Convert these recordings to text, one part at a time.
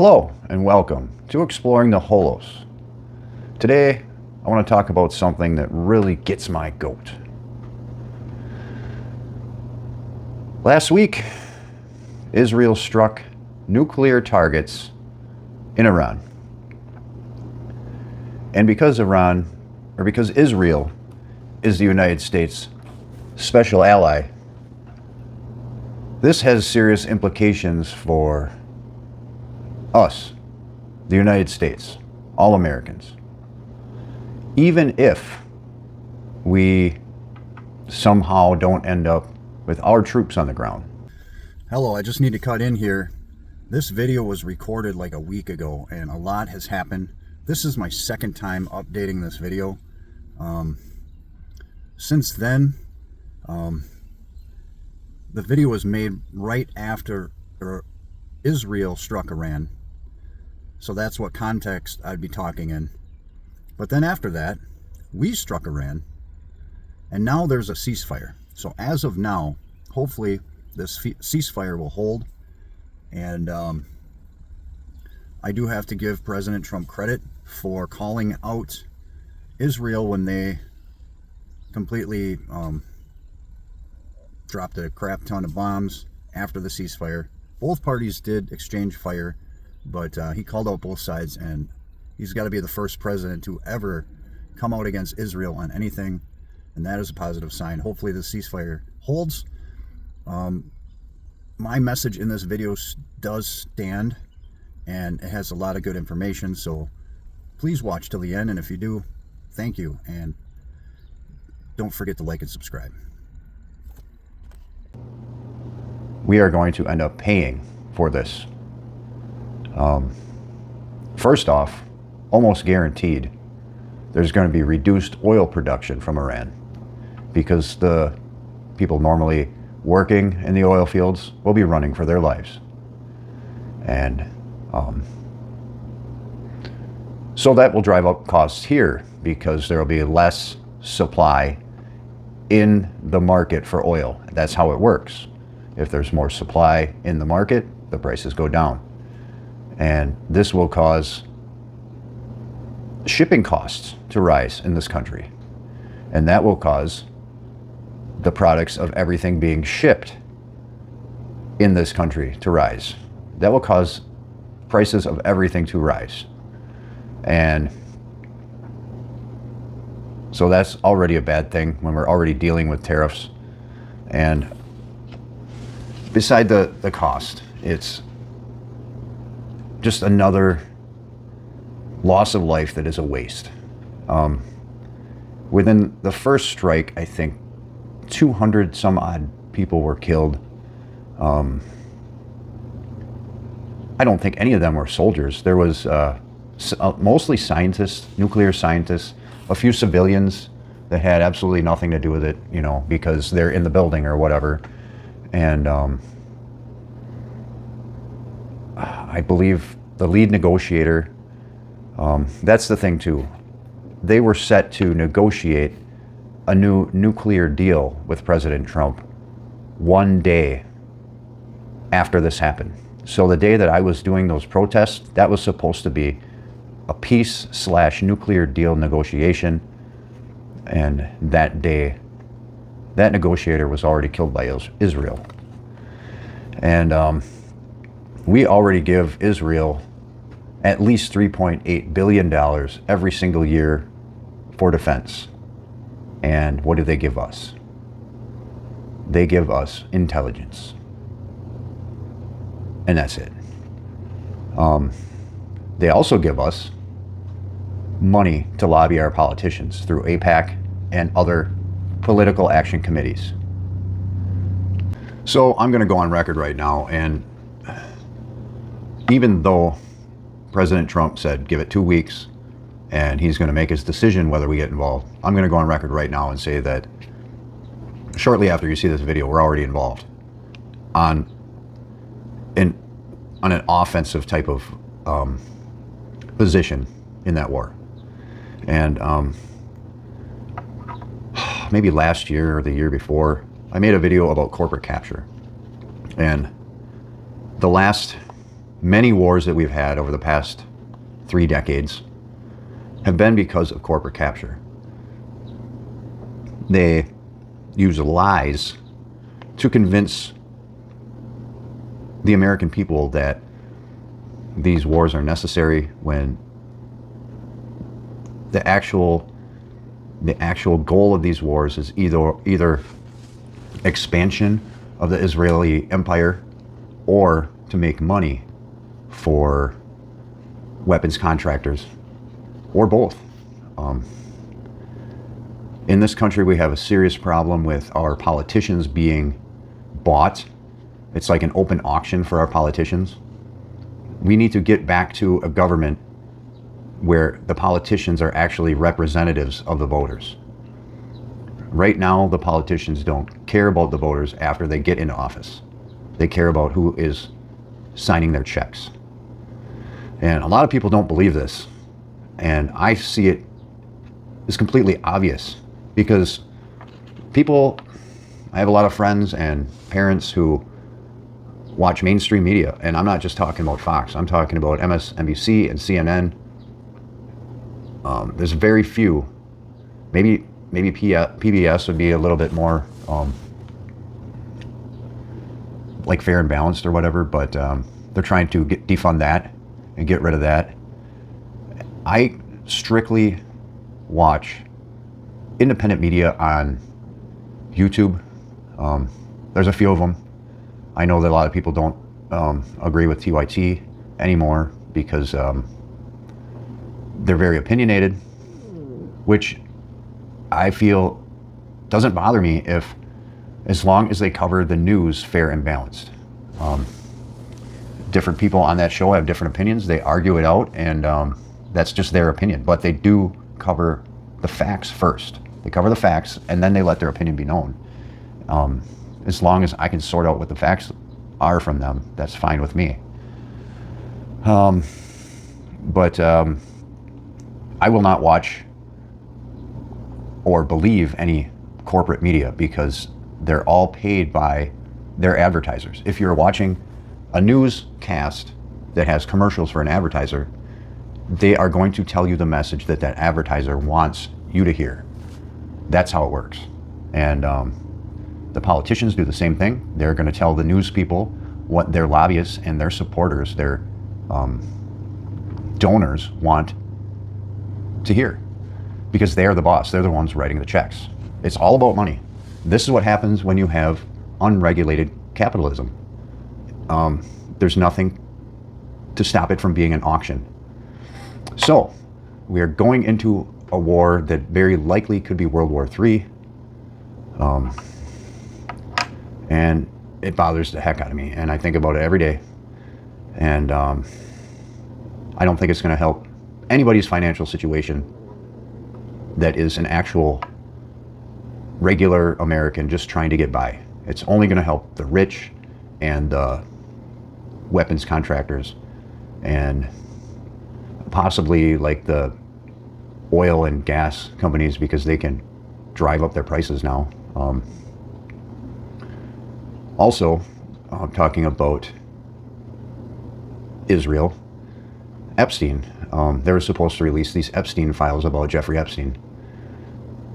Hello and welcome to Exploring the Holos. Today I want to talk about something that really gets my goat. Last week, Israel struck nuclear targets in Iran. And because Israel is the United States' special ally, this has serious implications for us, the United States, all Americans. Even if we somehow don't end up with our troops on the ground. Hello, I just need to cut in here. This video was recorded like a week ago and a lot has happened. This is my second time updating this video. Since then, the video was made right after Israel struck Iran. So that's what context I'd be talking in. But then after that, we struck Iran, and now there's a ceasefire. So as of now, hopefully this ceasefire will hold. And I do have to give President Trump credit for calling out Israel when they completely dropped a crap ton of bombs after the ceasefire. Both parties did exchange fire, but he called out both sides, and he's got to be the first president to ever come out against Israel on anything, and that is a positive sign. Hopefully the ceasefire holds. My message in this video does stand, and it has a lot of good information, so please watch till the end, and if you do, thank you, and don't forget to like and subscribe. We are going to end up paying for this. First off, almost guaranteed, there's going to be reduced oil production from Iran because the people normally working in the oil fields will be running for their lives. And so that will drive up costs here because there will be less supply in the market for oil. That's how it works. If there's more supply in the market, the prices go down. And this will cause shipping costs to rise in this country. And that will cause the products of everything being shipped in this country to rise. That will cause prices of everything to rise. And so that's already a bad thing when we're already dealing with tariffs. And beside the cost, it's just another loss of life that is a waste. Within the first strike, I think 200 some odd people were killed. I don't think any of them were soldiers. There was mostly scientists, nuclear scientists, a few civilians that had absolutely nothing to do with it, you know, because they're in the building or whatever. And I believe the lead negotiator, that's the thing too. They were set to negotiate a new nuclear deal with President Trump one day after this happened. So the day that I was doing those protests, that was supposed to be a peace/nuclear deal negotiation. And that day, that negotiator was already killed by Israel. And we already give Israel at least $3.8 billion every single year for defense. And what do they give us? They give us intelligence. And that's it. They also give us money to lobby our politicians through AIPAC and other political action committees. So I'm going to go on record right now, and even though President Trump said give it 2 weeks and he's going to make his decision whether we get involved, I'm going to go on record right now and say that shortly after you see this video, we're already involved on an offensive type of position in that war. And maybe last year or the year before, I made a video about corporate capture. And the last Many wars that we've had over the past 3 decades have been because of corporate capture. They use lies to convince the American people that these wars are necessary when the actual goal of these wars is either expansion of the Israeli empire or to make money for weapons contractors, or both. In this country, we have a serious problem with our politicians being bought. It's like an open auction for our politicians. We need to get back to a government where the politicians are actually representatives of the voters. Right now, the politicians don't care about the voters after they get into office. They care about who is signing their checks. And a lot of people don't believe this. And I see it as completely obvious because I have a lot of friends and parents who watch mainstream media. And I'm not just talking about Fox. I'm talking about MSNBC and CNN. There's very few. Maybe PBS would be a little bit more like fair and balanced or whatever, but they're trying to defund that and get rid of that. I strictly watch independent media on YouTube. There's a few of them. I know that a lot of people don't agree with TYT anymore because they're very opinionated, which I feel doesn't bother me as long as they cover the news fair and balanced. Different people on that show have different opinions. They argue it out, and that's just their opinion. But they do cover the facts first. They cover the facts, and then they let their opinion be known. As long as I can sort out what the facts are from them, that's fine with me. But I will not watch or believe any corporate media because they're all paid by their advertisers. If you're watching a newscast that has commercials for an advertiser, they are going to tell you the message that that advertiser wants you to hear. That's how it works. And the politicians do the same thing. They're going to tell the news people what their lobbyists and their supporters, their donors want to hear, because they are the boss. They're the ones writing the checks. It's all about money. This is what happens when you have unregulated capitalism. There's nothing to stop it from being an auction. So we are going into a war that very likely could be World War III. And it bothers the heck out of me. And I think about it every day. And I don't think it's going to help anybody's financial situation that is an actual regular American just trying to get by. It's only going to help the rich and the weapons contractors and possibly like the oil and gas companies, because they can drive up their prices now. Also, talking about Israel, Epstein. They were supposed to release these Epstein files about Jeffrey Epstein.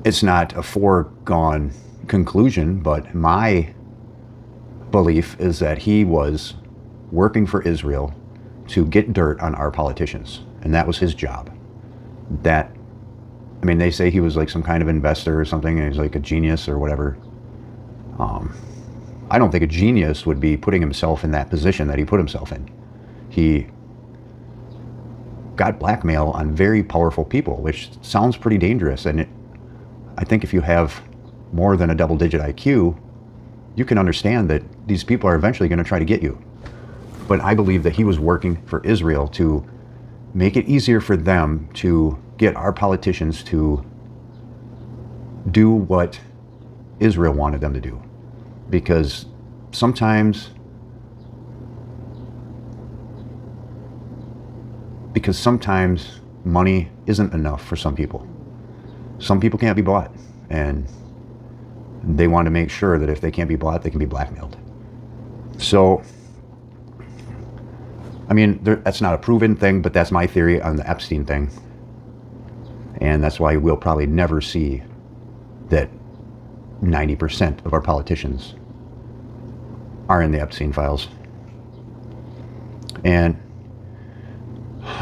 It's not a foregone conclusion, but my belief is that he was working for Israel to get dirt on our politicians, and that was his job. They say he was like some kind of investor or something, and he's like a genius or whatever. I don't think a genius would be putting himself in that position that he put himself in. He got blackmail on very powerful people, which sounds pretty dangerous. And I think if you have more than a double-digit IQ, you can understand that these people are eventually going to try to get you. But I believe that he was working for Israel to make it easier for them to get our politicians to do what Israel wanted them to do. Because sometimes money isn't enough for some people. Some people can't be bought, and they want to make sure that if they can't be bought, they can be blackmailed. So I mean, that's not a proven thing, but that's my theory on the Epstein thing. And that's why we'll probably never see that 90% of our politicians are in the Epstein files. And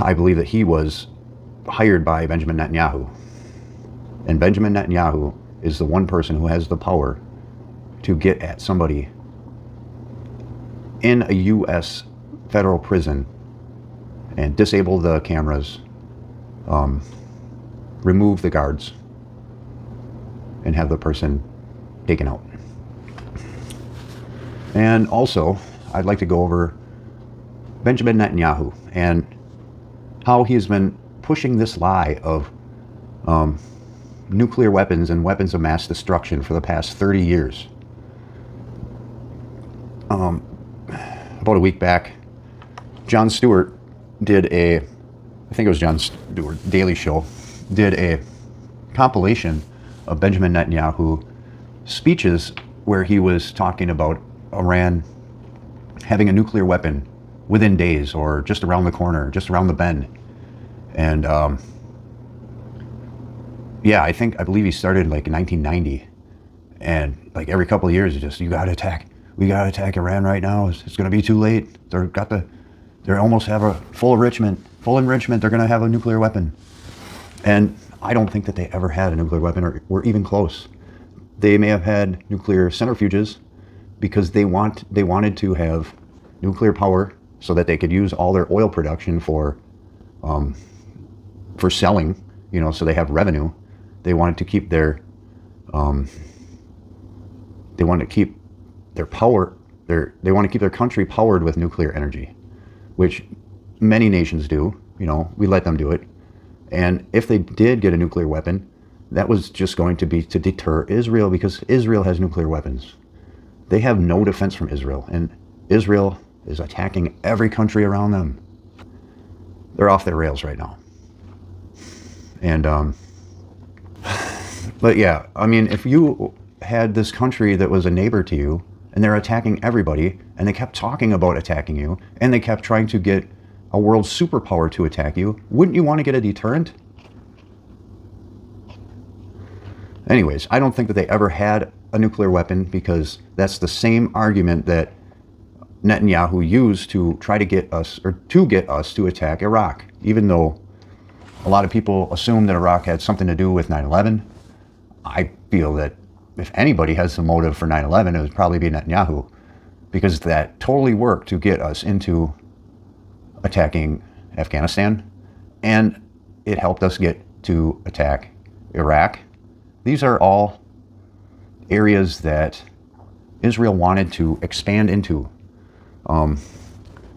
I believe that he was hired by Benjamin Netanyahu. And Benjamin Netanyahu is the one person who has the power to get at somebody in a U.S. federal prison and disable the cameras, remove the guards, and have the person taken out. And also, I'd like to go over Benjamin Netanyahu and how he has been pushing this lie of nuclear weapons and weapons of mass destruction for the past 30 years. About a week back, Jon Stewart did I think it was Jon Stewart, Daily Show, did a compilation of Benjamin Netanyahu speeches where he was talking about Iran having a nuclear weapon within days or just around the corner, just around the bend. And I believe he started like in 1990. And like every couple of years, we gotta attack Iran right now. It's gonna be too late. They almost have a full enrichment. They're gonna have a nuclear weapon. And I don't think that they ever had a nuclear weapon or were even close. They may have had nuclear centrifuges because they wanted to have nuclear power so that they could use all their oil production for selling, so they have revenue. They wanted to keep their power. They want to keep their country powered with nuclear energy, which many nations do. We let them do it. And if they did get a nuclear weapon, that was just going to be to deter Israel, because Israel has nuclear weapons. They have no defense from Israel, and Israel is attacking every country around them. They're off their rails right now. And but yeah, I mean, if you had this country that was a neighbor to you and they're attacking everybody, and they kept talking about attacking you, and they kept trying to get a world superpower to attack you, wouldn't you want to get a deterrent? Anyways, I don't think that they ever had a nuclear weapon, because that's the same argument that Netanyahu used to try to get us to attack Iraq, even though a lot of people assume that Iraq had something to do with 9/11. I feel that if anybody has the motive for 9/11, it would probably be Netanyahu, because that totally worked to get us into attacking Afghanistan, and it helped us get to attack Iraq. These are all areas that Israel wanted to expand into.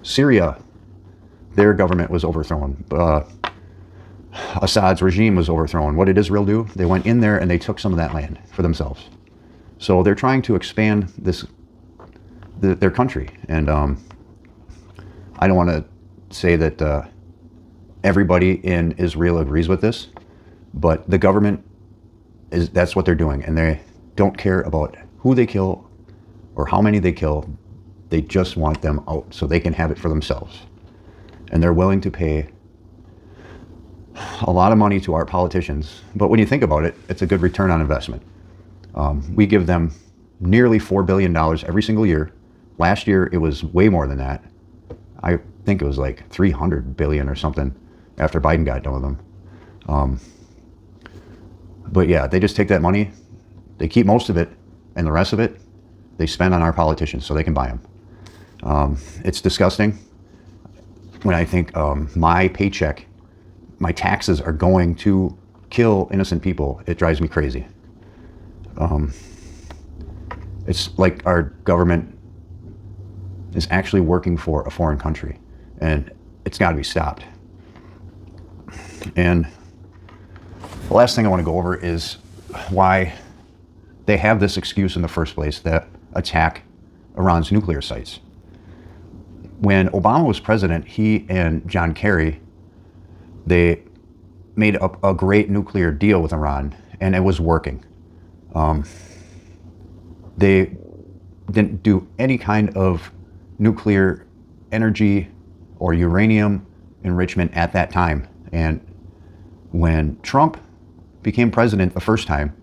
Syria, their government was overthrown. Assad's regime was overthrown. What did Israel do? They went in there and they took some of that land for themselves. So they're trying to expand their country. And I don't want to say that everybody in Israel agrees with this, but the government that's what they're doing, and they don't care about who they kill or how many they kill. They just want them out so they can have it for themselves. And they're willing to pay a lot of money to our politicians. But when you think about it, it's a good return on investment. We give them nearly $4 billion every single year. Last year, it was way more than that. I think it was like $300 billion or something after Biden got done with them. But yeah, they just take that money, they keep most of it, and the rest of it, they spend on our politicians so they can buy them. It's disgusting when I think my paycheck, my taxes are going to kill innocent people. It drives me crazy. It's like our government is actually working for a foreign country, and it's got to be stopped. And the last thing I want to go over is why they have this excuse in the first place that attack Iran's nuclear sites. When Obama was president, he and John Kerry, they made a great nuclear deal with Iran, and it was working. They didn't do any kind of nuclear energy or uranium enrichment at that time. And when Trump became president the first time,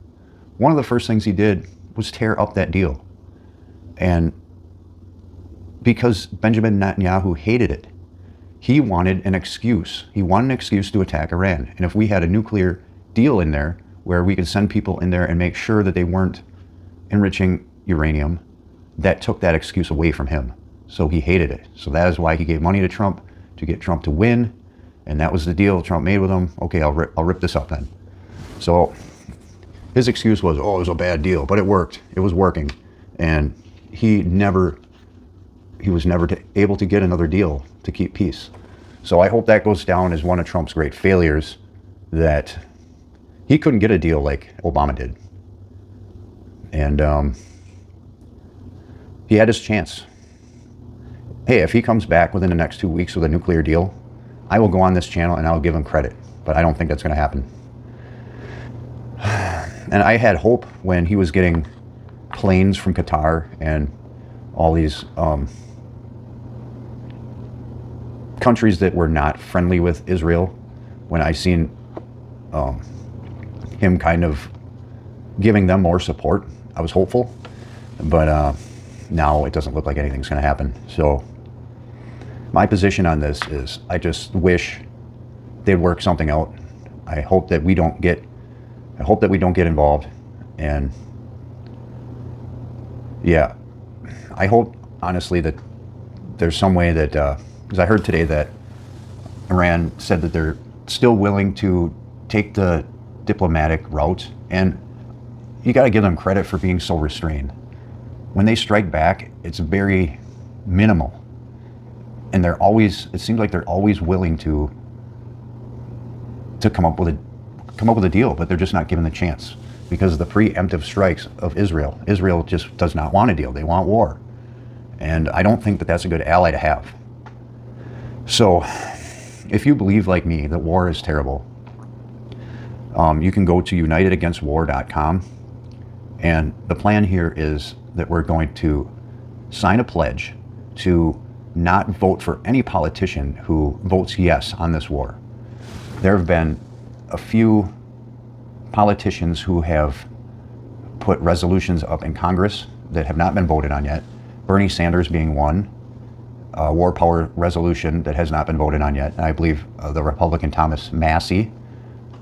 one of the first things he did was tear up that deal. And because Benjamin Netanyahu hated it, he wanted an excuse. He wanted an excuse to attack Iran. And if we had a nuclear deal in there where we could send people in there and make sure that they weren't enriching uranium, that took that excuse away from him. So he hated it. So that is why he gave money to Trump, to get Trump to win. And that was the deal Trump made with him. Okay, I'll rip this up then. So his excuse was, oh, it was a bad deal, but it worked. It was working. And he was never able to get another deal to keep peace. So I hope that goes down as one of Trump's great failures, that he couldn't get a deal like Obama did. And he had his chance. Hey, if he comes back within the next 2 weeks with a nuclear deal, I will go on this channel and I'll give him credit. But I don't think that's going to happen. And I had hope when he was getting planes from Qatar and all these countries that were not friendly with Israel, when I seen him kind of giving them more support, I was hopeful. But now it doesn't look like anything's going to happen. So my position on this is, I just wish they'd work something out. I hope that we don't get involved. And yeah, I hope honestly that there's some way that, because I heard today that Iran said that they're still willing to take the diplomatic route, and you got to give them credit for being so restrained. When they strike back, it's very minimal. And it seems like they're always willing to come up with a deal, but they're just not given the chance because of the preemptive strikes of Israel. Israel just does not want a deal. They want war. And I don't think that that's a good ally to have. So if you believe like me that war is terrible, you can go to unitedagainstwar.com. And the plan here is that we're going to sign a pledge to not vote for any politician who votes yes on this war. There have been a few politicians who have put resolutions up in Congress that have not been voted on yet. Bernie Sanders being one, a war power resolution that has not been voted on yet. And I believe the Republican Thomas Massie,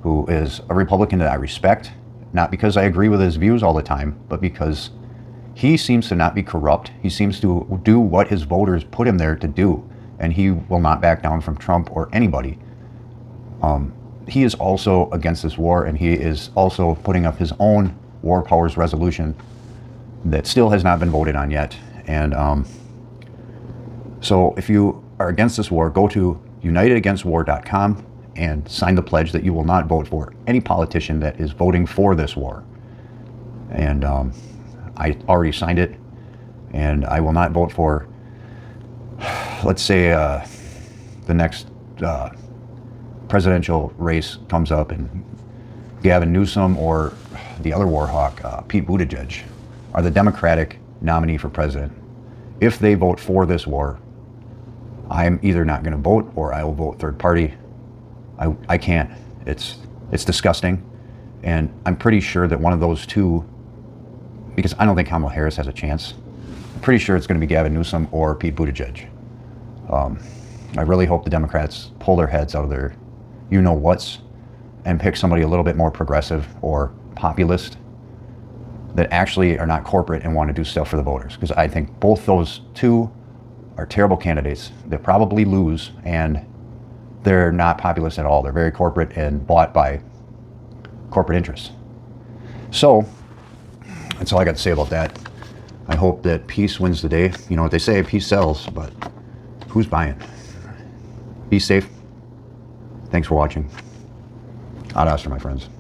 who is a Republican that I respect, not because I agree with his views all the time, but because he seems to not be corrupt. He seems to do what his voters put him there to do, and he will not back down from Trump or anybody. He is also against this war, and he is also putting up his own war powers resolution that still has not been voted on yet. And so if you are against this war, go to unitedagainstwar.com and sign the pledge that you will not vote for any politician that is voting for this war. And I already signed it, and I will not vote for, let's say, the next presidential race comes up and Gavin Newsom or the other war hawk, Pete Buttigieg, are the Democratic nominee for president. If they vote for this war, I'm either not going to vote or I will vote third party. I can't. It's disgusting. And I'm pretty sure that one of those two, because I don't think Kamala Harris has a chance, I'm pretty sure it's going to be Gavin Newsom or Pete Buttigieg. I really hope the Democrats pull their heads out of their you-know-whats and pick somebody a little bit more progressive or populist that actually are not corporate and want to do stuff for the voters. Because I think both those two are terrible candidates. They'll probably lose, and they're not populist at all. They're very corporate and bought by corporate interests. So that's all I got to say about that. I hope that peace wins the day. You know what they say, peace sells, but who's buying? Be safe. Thanks for watching. Ad Astra, my friends.